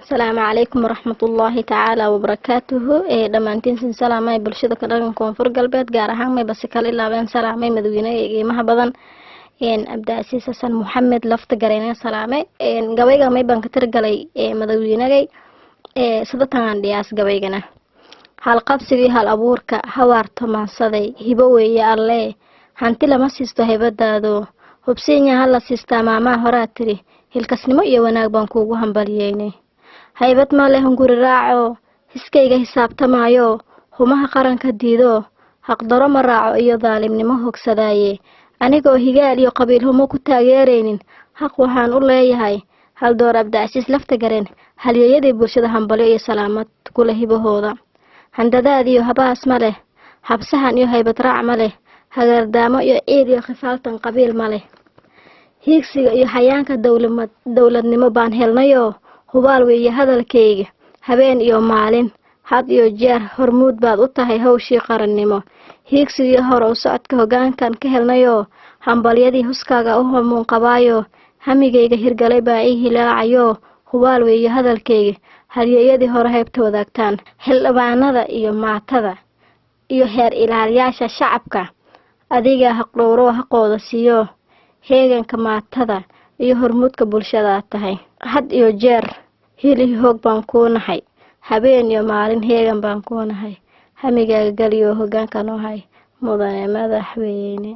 السلام عليكم ورحمة الله تعالى وبركاته. دمانتين سن سلامي برشدة كدغن كونفور قلبات غارهان مي بس كالي لابين سلامي مدوينة قيمها بدن أبدا أسيسا محمد لفت غرينين سلامي غويغا مي بانكتر غلي مدوينة سدتان دياس غويغنا هل قبسي هل أبورك هوار تمانسدي هبوي الله هانتي لما سيستو هبدادو hubsiinya hala siista maama horaatiri hilkasnimo iyo wanaag baan kuugu hambalyeynay haybad ma leh hunguri raaco hiskayga xisaabtamayo humaha qaranka diido xaqdaro ma raaco iyo daalimnimo hogsadaaye anigoo higaal iyo qabiil humo ku taageereynin xaq waxaan u leeyahay hal door abdaasiis lafta gareen halyeeyadii bulshada hambalyo iyo salaamad kula hibahooda handadaad iyo habaas ma leh habsahan iyo haybad raac ma leh hagardaamo iyo ciid iyo khifaaltan qabiil ma leh hiigsiga iyo xayaanka dawladnimo baan helnayo hubaal weeye hadalkayga habeen iyo maalin had iyo jeer hormuud baad u tahay hawshii qarannimo hiigsiga iyo hor u socodka hoggaankan ka helnayo hambalyadii huskaaga u hamuun qabaayo hamigayga hirgalay baa ii hilaacayo hubaal weeye hadalkayga halyeeyadii hore haybta wadaagtaan xildhibaanada iyo maatada iyo heer ilaaliyaasha shacabka adiga haqdhowro haqooda siiyo heeganka maatada iyo hormuudka bulshada tahay had iyo jeer hili hoog baan ku nahay habeen iyo maalin heegan baan ku nahay hamigaaga galiyo hoggaanka noo hay mudane madaxweyne